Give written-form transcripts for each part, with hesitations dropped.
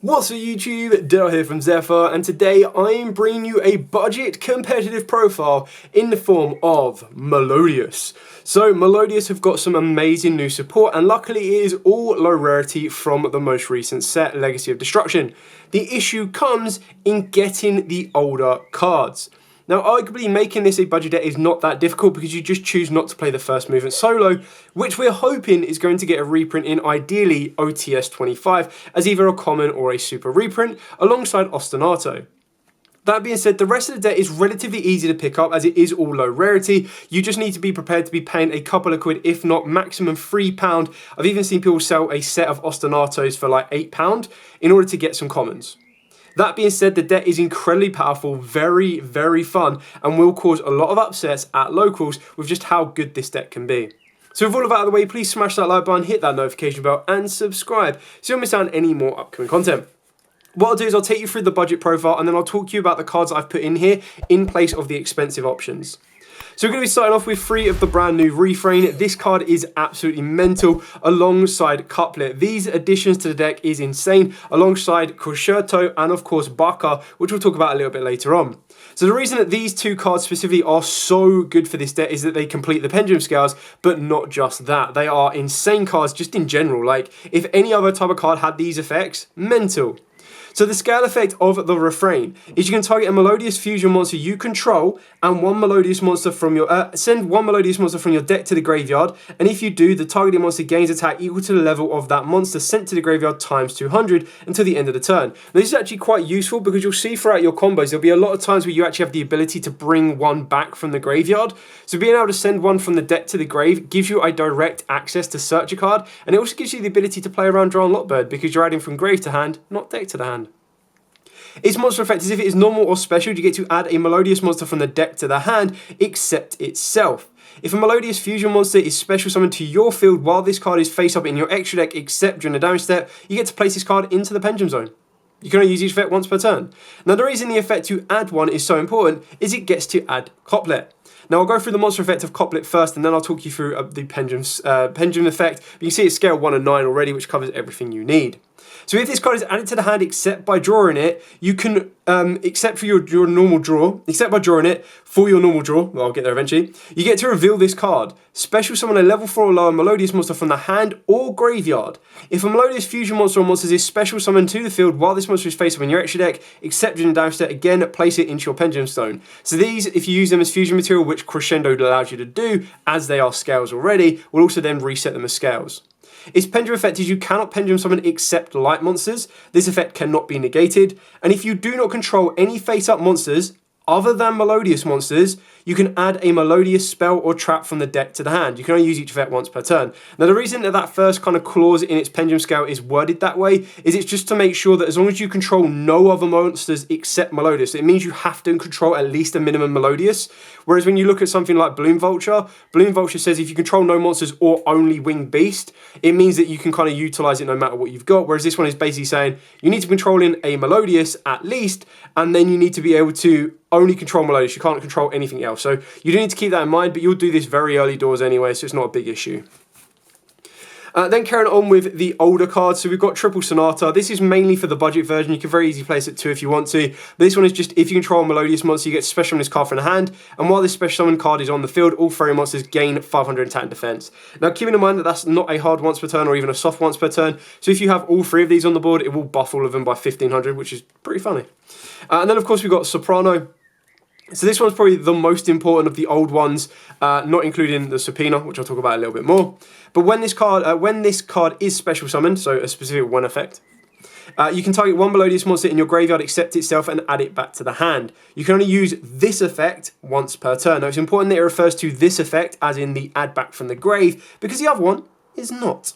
What's up YouTube, Daryl here from Zephyr, and today I am bringing you a budget competitive profile in the form of Melodious. So Melodious have got some amazing new support, and luckily it is all low rarity from the most recent set, Legacy of Destruction. The issue comes in getting the older cards. Now, arguably making this a budget deck is not that difficult because you just choose not to play the first movement solo, which we're hoping is going to get a reprint in ideally OTS 25 as either a common or a super reprint alongside Ostinato. That being said, the rest of the deck is relatively easy to pick up as it is all low rarity. You just need to be prepared to be paying a couple of quid, if not maximum £3. I've even seen people sell a set of Ostinatos for like £8 in order to get some commons. That being said, the deck is incredibly powerful, very, very fun, and will cause a lot of upsets at locals with just how good this deck can be. So with all of that out of the way, please smash that like button, hit that notification bell, and subscribe so you don't miss out on any more upcoming content. What I'll do is I'll take you through the budget profile, and then I'll talk to you about the cards I've put in here in place of the expensive options. So we're going to be starting off with 3 of the brand new Refrain. This card is absolutely mental alongside Couplet. These additions to the deck is insane alongside Concerto and of course Baka, which we'll talk about a little bit later on. So the reason that these 2 cards specifically are so good for this deck is that they complete the pendulum scales, but not just that. They are insane cards just in general. Like if any other type of card had these effects, mental. So the scale effect of the Refrain is you can target a Melodious fusion monster you control and one Melodious monster from your send one Melodious monster from your deck to the graveyard, and if you do, the targeted monster gains attack equal to the level of that monster sent to the graveyard times 200 until the end of the turn. Now, this is actually quite useful because you'll see throughout your combos there'll be a lot of times where you actually have the ability to bring one back from the graveyard. So being able to send one from the deck to the grave gives you a direct access to search a card, and it also gives you the ability to play around Draw and Lockbird because you're adding from grave to hand, not deck to the hand. Its monster effect is if it is normal or special, you get to add a Melodious monster from the deck to the hand, except itself. If a Melodious fusion monster is special summoned to your field while this card is face up in your extra deck, except during the damage step, you get to place this card into the pendulum zone. You can only use each effect once per turn. Now the reason the effect to add one is so important is it gets to add Couplet. Now I'll go through the monster effect of Couplet first, and then I'll talk you through the pendulum effect. You can see it's scale 1 and 9 already, which covers everything you need. So if this card is added to the hand except by drawing it, you can, except by drawing it for your normal draw, well, I'll get there eventually, you get to reveal this card. Special summon a level 4 or lower Melodious monster from the hand or graveyard. If a Melodious fusion monster or monster is special summoned to the field while this monster is face up in your extra deck, except during the damage step, again, place it into your pendulum stone. So these, if you use them as fusion material, which Crescendo allows you to do, as they are scales already, will also then reset them as scales. Its pendulum effect is you cannot pendulum summon except light monsters. This effect cannot be negated. And if you do not control any face-up monsters other than Melodious monsters, you can add a Melodious spell or trap from the deck to the hand. You can only use each effect once per turn. Now the reason that that first kind of clause in its pendulum scale is worded that way is it's just to make sure that as long as you control no other monsters except Melodious, it means you have to control at least a minimum Melodious. Whereas when you look at something like Bloom Vulture says if you control no monsters or only Winged Beast, it means that you can kind of utilize it no matter what you've got. Whereas this one is basically saying you need to be controlling a Melodious at least, and then you need to be able to only control Melodious. You can't control anything else. So you do need to keep that in mind, but you'll do this very early doors anyway, so it's not a big issue. Then carrying on with the older cards, so we've got Triple Sonata. This is mainly for the budget version. You can very easily place it 2 if you want to. But this one is just if you control a Melodious monster, you get special summon this card from the hand. And while this special summon card is on the field, all fairy monsters gain 500 attack and defense. Now keeping in mind that that's not a hard once per turn or even a soft once per turn. So if you have all 3 of these on the board, it will buff all of them by 1500, which is pretty funny. And then of course we've got Soprano. So this one's probably the most important of the old ones, not including the Subpoena, which I'll talk about a little bit more. But when this card is special summoned, so a specific one effect, you can target one Melodious monster in your graveyard, accept itself, and add it back to the hand. You can only use this effect once per turn. Now it's important that it refers to this effect as in the add back from the grave, because the other one is not.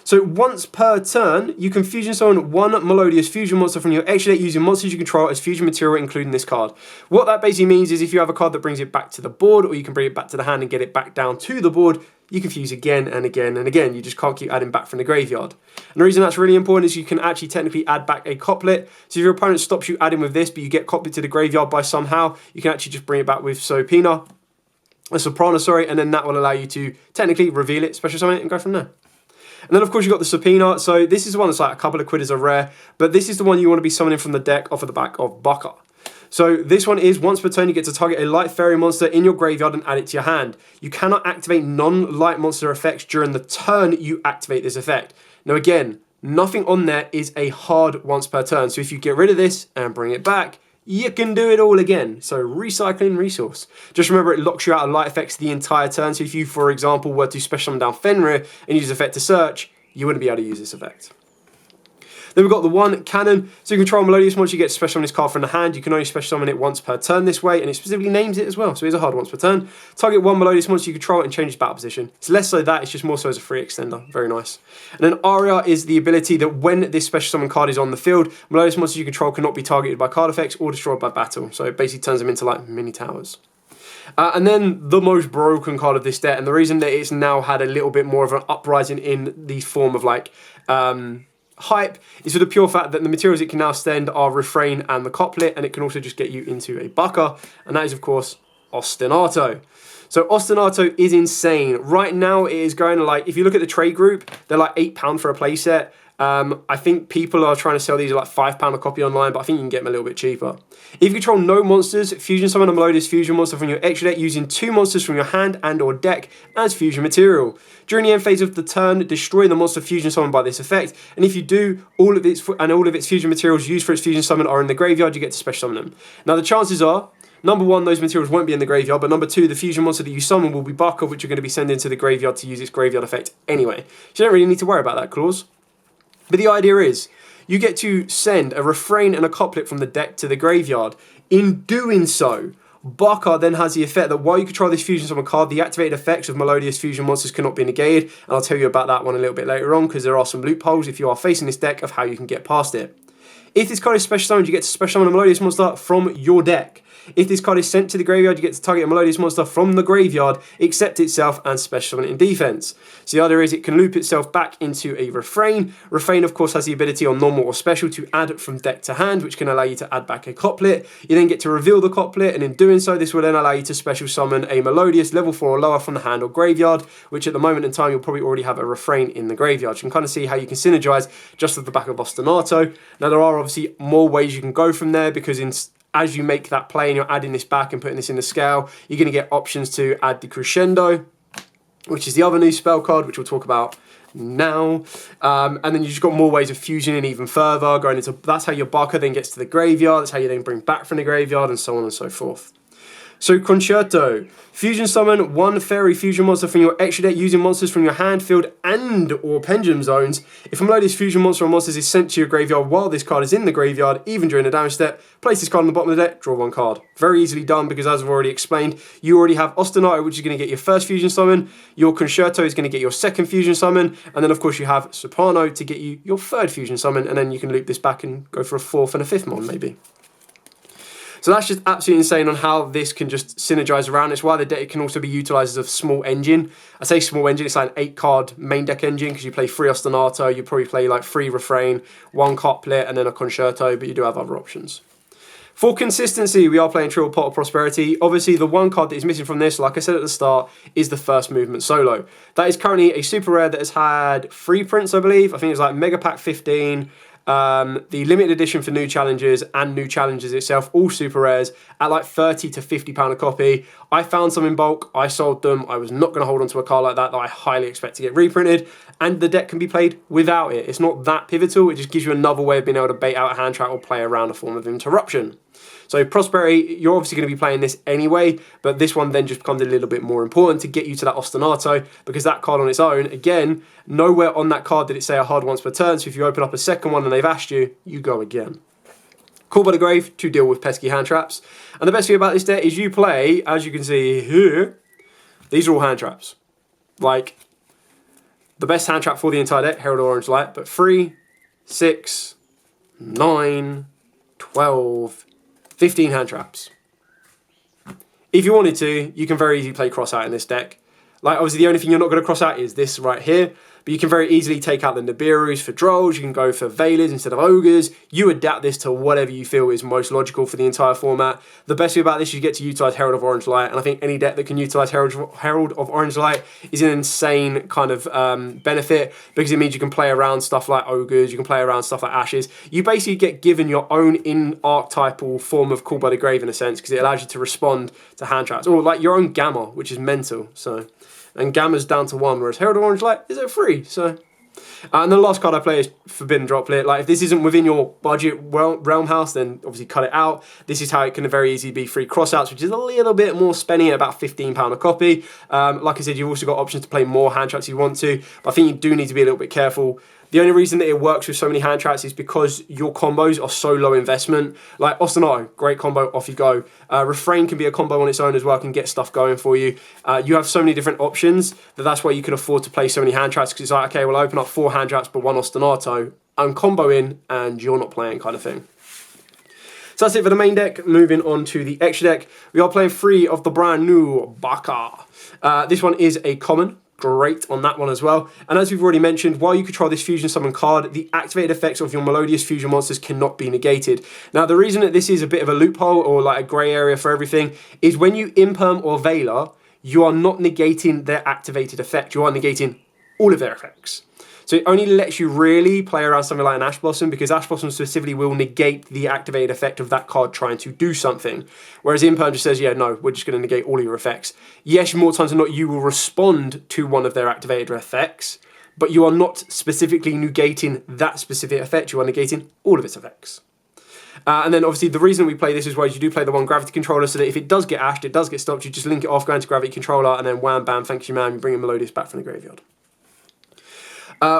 So once per turn, you can fusion summon one Melodious fusion monster from your extra deck using monsters you control as fusion material, including this card. What that basically means is if you have a card that brings it back to the board, or you can bring it back to the hand and get it back down to the board, you can fuse again and again and again. You just can't keep adding back from the graveyard. And the reason that's really important is you can actually technically add back a Couplet. So if your opponent stops you adding with this, but you get Couplet to the graveyard by somehow, you can actually just bring it back with Soprano, and then that will allow you to technically reveal it, special summon it, and go from there. And And then of course you've got the Subpoena. So this is the one that's like a couple of quid as a rare, but this is the one you want to be summoning from the deck off of the back of Baka. So this one is once per turn you get to target a light fairy monster in your graveyard and add it to your hand. You cannot activate non-light monster effects during the turn you activate this effect. Now again, nothing on there is a hard once per turn. So if you get rid of this and bring it back, you can do it all again. So recycling resource. Just remember it locks you out of light effects the entire turn. So if you, for example, were to special summon down Fenrir and use effect to search, you wouldn't be able to use this effect. Then we've got the one cannon. So you control Melodious once you get to special summon this card from the hand. You can only special summon it once per turn this way, and it specifically names it as well. So it's a hard once per turn. Target one Melodious once you control it and change its battle position. It's less so that, it's just more so as a free extender. Very nice. And then Aria is the ability that when this special summon card is on the field, Melodious monsters you control cannot be targeted by card effects or destroyed by battle. So it basically turns them into like mini towers. And then the most broken card of this deck, and the reason that it's now had a little bit more of an uprising in the form of like hype is for the pure fact that the materials it can now send are Refrain and the Couplet, and it can also just get you into a Baka, and that is of course Ostinato. So Ostinato is insane. Right now it is going to like, if you look at the trade group, they're like £8 for a playset. I think people are trying to sell these at like £5 a copy online, but I think you can get them a little bit cheaper. If you control no monsters, fusion summon a Melodious fusion monster from your extra deck using 2 monsters from your hand and or deck as fusion material. During the end phase of the turn, destroy the monster fusion summoned by this effect, and if you do, all of its fusion materials used for its fusion summon are in the graveyard, you get to special summon them. Now the chances are, number one, those materials won't be in the graveyard, but number two, the fusion monster that you summon will be Baka, which you're going to be sending to the graveyard to use its graveyard effect anyway. So you don't really need to worry about that clause. But the idea is, you get to send a Refrain and a Couplet from the deck to the graveyard. In doing so, Baka then has the effect that while you control this fusion summon card, the activated effects of Melodious fusion monsters cannot be negated, and I'll tell you about that one a little bit later on, because there are some loopholes if you are facing this deck of how you can get past it. If this card is special summoned, you get to special summon a Melodious monster from your deck. If this card is sent to the graveyard, you get to target a Melodious monster from the graveyard, accept itself, and special summon it in defense. So the other is it can loop itself back into a Refrain. Refrain, of course, has the ability on normal or special to add from deck to hand, which can allow you to add back a Couplet. You then get to reveal the Couplet, and in doing so, this will then allow you to special summon a Melodious level 4 or lower from the hand or graveyard, which at the moment in time, you'll probably already have a Refrain in the graveyard. You can kind of see how you can synergize just with the back of Ostinato. Now, there are obviously more ways you can go from there, because as you make that play and you're adding this back and putting this in the scale, you're going to get options to add the Crescendo, which is the other new spell card, which we'll talk about now. And then you've just got more ways of fusioning even further, going into, that's how your Baka then gets to the graveyard, that's how you then bring back from the graveyard, and so on and so forth. So Concerto, fusion summon one fairy fusion monster from your extra deck using monsters from your hand, field, and or pendulum zones. If a Melodious fusion monster or monsters is sent to your graveyard while this card is in the graveyard, even during the damage step, place this card on the bottom of the deck, draw one card. Very easily done, because as I've already explained, you already have Ostinato, which is going to get your first fusion summon, your Concerto is going to get your second fusion summon, and then of course you have Soprano to get you your third fusion summon, and then you can loop this back and go for a fourth and a fifth mon maybe. So that's just absolutely insane on how this can just synergize around. It's why the deck can also be utilized as a small engine. I say small engine, it's like an 8-card main deck engine, because you play 3 Ostinato, you probably play like 3 Refrain, 1 Couplet, and then a Concerto, but you do have other options. For consistency, we are playing Triple Pot of Prosperity. Obviously, the one card that is missing from this, like I said at the start, is the first movement solo. That is currently a super rare that has had 3 prints, I believe. I think it's like Mega Pack 15, the limited edition for new challenges and new challenges itself, all super rares at like £30 to £50 a copy. I found some in bulk, I sold them. I was not going to hold on to a card like that I highly expect to get reprinted, and the deck can be played without it. It's not that pivotal, it just gives you another way of being able to bait out a hand trap or play around a form of interruption. So Prosperity, you're obviously going to be playing this anyway, but this one then just becomes a little bit more important to get you to that Ostinato, because that card on its own, again, nowhere on that card did it say a hard once per turn, so if you open up a second one and they've asked you, you go again. Call by the Grave to deal with pesky hand traps. And the best thing about this deck is you play, as you can see here, these are all hand traps. Like, the best hand trap for the entire deck, Herald Orange Light, but 3, 6, 9, 12, 15 hand traps. If you wanted to, you can very easily play cross out in this deck. Like, obviously the only thing you're not going to cross out is this right here, but you can very easily take out the Nibiru's for Drolls, you can go for Veilers instead of Ogres. You adapt this to whatever you feel is most logical for the entire format. The best thing about this is you get to utilise Herald of Orange Light, and I think any deck that can utilise Herald of Orange Light is an insane kind of benefit, because it means you can play around stuff like Ogres, you can play around stuff like Ashes. You basically get given your own in-archetypal form of Call by the Grave in a sense, because it allows you to respond to hand traps, or like your own Gamma, which is mental. So, and Gamma's down to 1, whereas Herald of Orange Light is at 3. So, and the last card I play is Forbidden Droplet. Like, if this isn't within your budget realm house, then obviously cut it out. This is how it can very easily be free crossouts, which is a little bit more spenny at about £15 a copy. Like I said, you've also got options to play more hand traps if you want to, but I think you do need to be a little bit careful. The only reason that it works with so many hand traps is because your combos are so low investment. Like Ostinato, great combo, off you go. Refrain can be a combo on its own as well, can get stuff going for you. You have so many different options that's why you can afford to play so many hand traps, because it's like, okay, well, I open up 4 hand traps but 1 Ostinato, I'm comboing and you're not playing kind of thing. So that's it for the main deck. Moving on to the extra deck, we are playing 3 of the brand new Baka. This one is a common. Great on that one as well. And as we've already mentioned, while you control this fusion summon card, the activated effects of your Melodious fusion monsters cannot be negated. Now, the reason that this is a bit of a loophole, or like a grey area for everything, is when you Imperm or Veiler, you are not negating their activated effect. You are negating all of their effects. So it only lets you really play around something like an Ash Blossom, because Ash Blossom specifically will negate the activated effect of that card trying to do something. Whereas Imperm just says, yeah, no, we're just going to negate all of your effects. Yes, more times than not, you will respond to one of their activated effects, but you are not specifically negating that specific effect. You are negating all of its effects. And then obviously the reason we play this as well is you do play the 1 Gravity Controller, so that if it does get ashed, it does get stopped, you just link it off, go into Gravity Controller, and then wham, bam, thank you, man, you bring in Melodious back from the graveyard.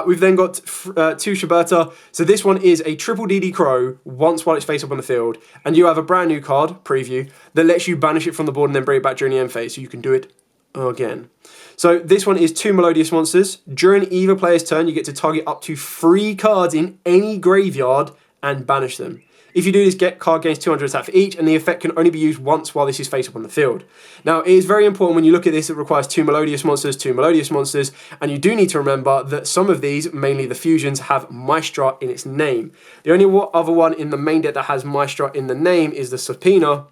We've then got 2 Shiberta. So this one is a triple DD Crow once while it's face up on the field. And you have a brand new card, Preview, that lets you banish it from the board and then bring it back during the end phase. So you can do it again. So this one is 2 Melodious monsters. During either player's turn, you get to target up to 3 cards in any graveyard and banish them. If you do this, get card gains 200 attack for each, and the effect can only be used once while this is face up on the field. Now, it is very important when you look at this, it requires 2 Melodious monsters, and you do need to remember that some of these, mainly the fusions, have Maestra in its name. The only other one in the main deck that has Maestra in the name is the Subpoena,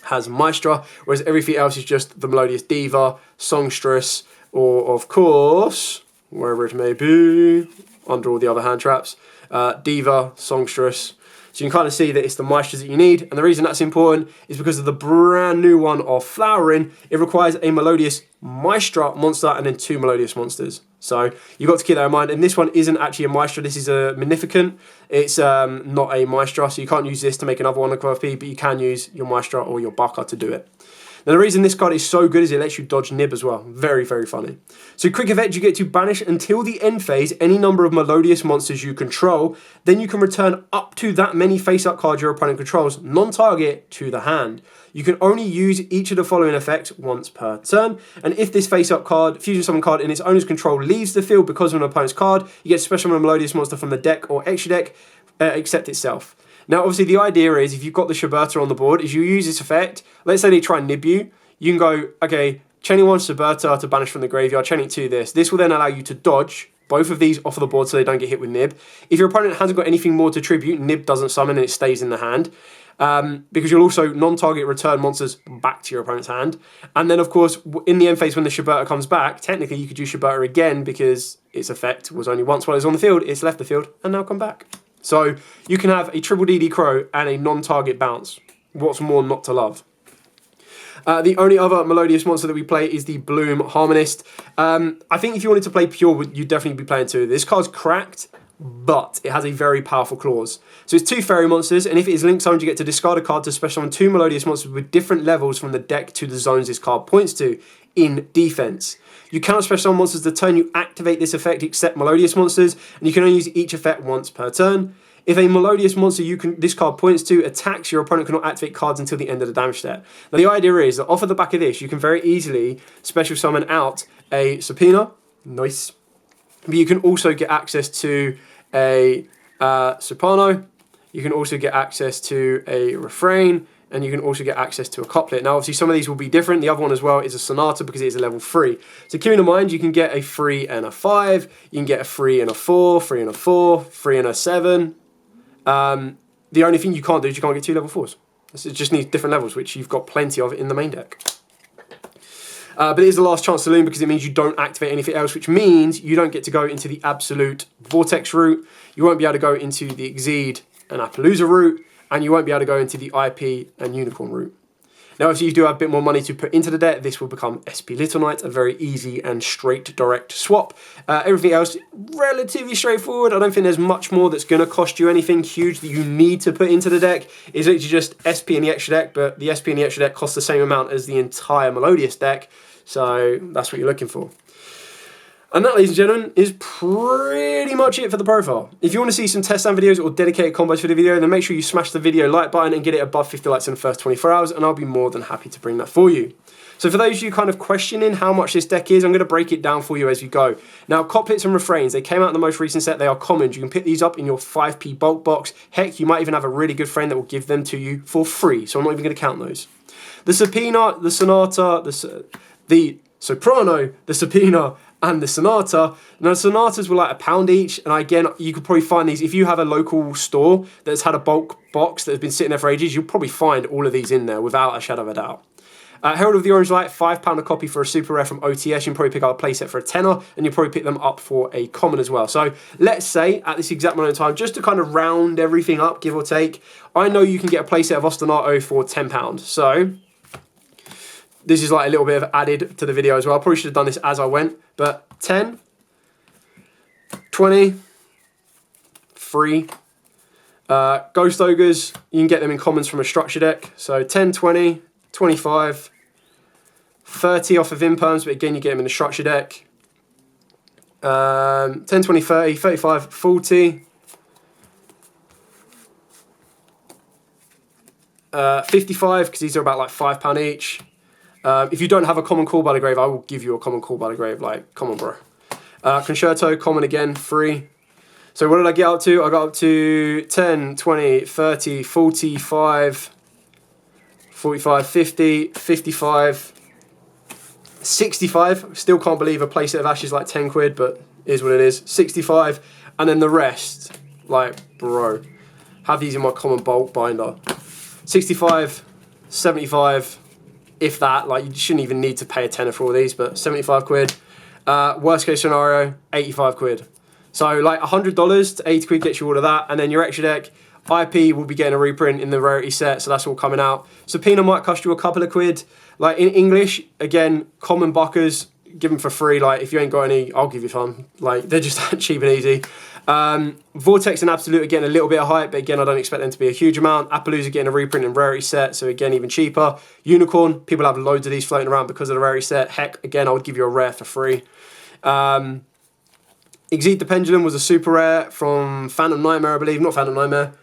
has Maestra, whereas everything else is just the Melodious Diva, Songstress, or of course, wherever it may be, under all the other hand traps, Diva, Songstress. So you can kind of see that it's the Maestras that you need. And the reason that's important is because of the brand new one of Flowering. It requires a Melodious Maestra monster and then 2 Melodious monsters. So you've got to keep that in mind. And this one isn't actually a Maestra. This is a Magnificent. It's not a Maestra. So you can't use this to make another one of QFP, but you can use your Maestra or your Baka to do it. Now, the reason this card is so good is it lets you dodge Nib as well. Very, very funny. So quick effect, you get to banish until the end phase any number of Melodious monsters you control. Then you can return up to that many face-up cards your opponent controls, non-target, to the hand. You can only use each of the following effects once per turn. And if this face-up card, fusion summon card in its owner's control leaves the field because of an opponent's card, you get to special summon a Melodious monster from the deck or extra deck, except itself. Now, obviously, the idea is if you've got the Shiberta on the board, is you use this effect. Let's say they try and nib you. You can go, okay, chaining 1 Shiberta to banish from the graveyard, chaining 2 this. This will then allow you to dodge both of these off of the board so they don't get hit with nib. If your opponent hasn't got anything more to tribute, nib doesn't summon and it stays in the hand. Because you'll also non-target return monsters back to your opponent's hand. And then, of course, in the end phase when the Shiberta comes back, technically you could use Shiberta again because its effect was only once while it was on the field. It's left the field and now come back. So you can have a triple DD Crow and a non-target bounce. What's more not to love? The only other Melodious monster that we play is the Bloom Harmonist. I think if you wanted to play pure, you'd definitely be playing 2. This card's cracked, but it has a very powerful clause. So it's 2 fairy monsters, and if it is link summoned, you get to discard a card to special summon 2 Melodious monsters with different levels from the deck to the zones this card points to in defense. You cannot special summon monsters the turn you activate this effect except Melodious monsters, and you can only use each effect once per turn. If a Melodious monster this card points to attacks, your opponent cannot activate cards until the end of the damage step. Now the idea is that off of the back of this, you can very easily special summon out a Subpoena, nice. But you can also get access to a Soprano. You can also get access to a Refrain, and you can also get access to a couplet. Now, obviously, some of these will be different. The other one as well is a sonata because it is a level 3. So keep in mind, you can get a 3 and a 5. You can get a 3 and a 4, 3 and a 4, 3 and a 7. The only thing you can't do is you can't get 2 level 4s. It just needs different levels, which you've got plenty of in the main deck. But it is the last chance saloon because it means you don't activate anything else, which means you don't get to go into the absolute Vortex route. You won't be able to go into the Exceed and Appaloosa route, and you won't be able to go into the IP and Unicorn route. Now, if you do have a bit more money to put into the deck, this will become SP Little Knight, a very easy and straight direct swap. Everything else, relatively straightforward. I don't think there's much more that's going to cost you anything huge that you need to put into the deck. It's literally just SP and the extra deck, but the SP and the extra deck cost the same amount as the entire Melodious deck, so that's what you're looking for. And that, ladies and gentlemen, is pretty much it for the profile. If you want to see some test stand videos or dedicated combos for the video, then make sure you smash the video like button and get it above 50 likes in the first 24 hours, and I'll be more than happy to bring that for you. So for those of you kind of questioning how much this deck is, I'm going to break it down for you as we go. Now, couplets and refrains, they came out in the most recent set. They are commons. You can pick these up in your 5p bulk box. Heck, you might even have a really good friend that will give them to you for free, so I'm not even going to count those. The subpoena, the sonata, the soprano, the subpoena, and the sonata. Now, the sonatas were like £1 each, and again, you could probably find these if you have a local store that's had a bulk box that has been sitting there for ages. You'll probably find all of these in there without a shadow of a doubt. Herald of the Orange Light, £5 a copy for a super rare from OTS. You can probably pick up a playset for a tenner, and you'll probably pick them up for a common as well. So let's say at this exact moment in time, just to kind of round everything up, give or take, I know you can get a playset of Ostinato for £10. So this is like a little bit of added to the video as well. I probably should have done this as I went, but 10, 20, free. Ghost Ogres, you can get them in commons from a structure deck. So 10, 20, 25, 30 off of Imperms, but again, you get them in the structure deck. 10, 20, 30, 35, 40. 55, because these are about like £5 each. If you don't have a common Call by the Grave, I will give you a common Call by the Grave. Like, come on, bro. Concerto, common again, free. So what did I get up to? I got up to 10, 20, 30, 45, 45, 50, 55, 65. Still can't believe a playset of Ashes like 10 quid, but is what it is. 65, and then the rest, like, bro. Have these in my common bulk binder. 65, 75, if that, like, you shouldn't even need to pay a tenner for all these, but 75 quid. Worst case scenario, 85 quid. So like $100 to 80 quid gets you all of that, and then your extra deck, IP will be getting a reprint in the rarity set, so that's all coming out. Subpoena might cost you a couple of quid. Like in English, again, common buckers, give them for free. Like if you ain't got any, I'll give you some. Like they're just cheap and easy. Vortex and Absolute are getting a little bit of hype, but again, I don't expect them to be a huge amount. Appaloosa getting a reprint and rarity set, so again, even cheaper. Unicorn, people have loads of these floating around because of the rarity set. Heck, again, I would give you a rare for free. Exceed the Pendulum was a super rare from Phantom Nightmare, I believe. Not Phantom Nightmare.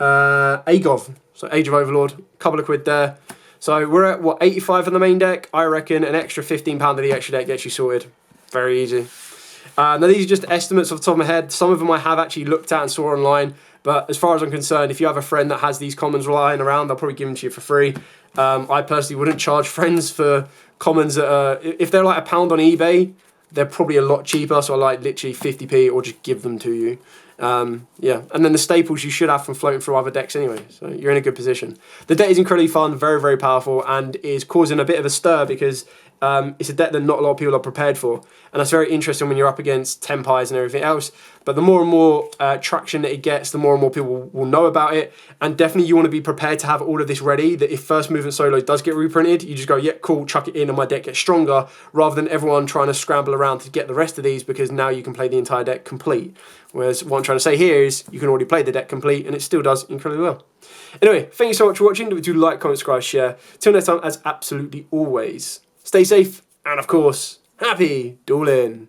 Agov, so Age of Overlord. Couple of quid there. So we're at, what, 85 on the main deck? I reckon an extra £15 of the extra deck gets you sorted. Very easy. Now these are just estimates off the top of my head. Some of them I have actually looked at and saw online. But as far as I'm concerned, if you have a friend that has these commons lying around, they'll probably give them to you for free. I personally wouldn't charge friends for commons that are, if they're like £1 on eBay, they're probably a lot cheaper, so I like literally 50p or just give them to you. Yeah, and then the staples you should have from floating through other decks anyway, so you're in a good position. The deck is incredibly fun, very, very powerful, and is causing a bit of a stir because it's a deck that not a lot of people are prepared for. And that's very interesting when you're up against Tempires and everything else. But the more and more traction that it gets, the more and more people will know about it. And definitely you want to be prepared to have all of this ready, that if First Movement Solo does get reprinted, you just go, yeah, cool, chuck it in and my deck gets stronger, rather than everyone trying to scramble around to get the rest of these, because now you can play the entire deck complete. Whereas what I'm trying to say here is you can already play the deck complete and it still does incredibly well. Anyway, thank you so much for watching. Do like, comment, subscribe, share. Till next time, as absolutely always, stay safe and, of course, happy dueling.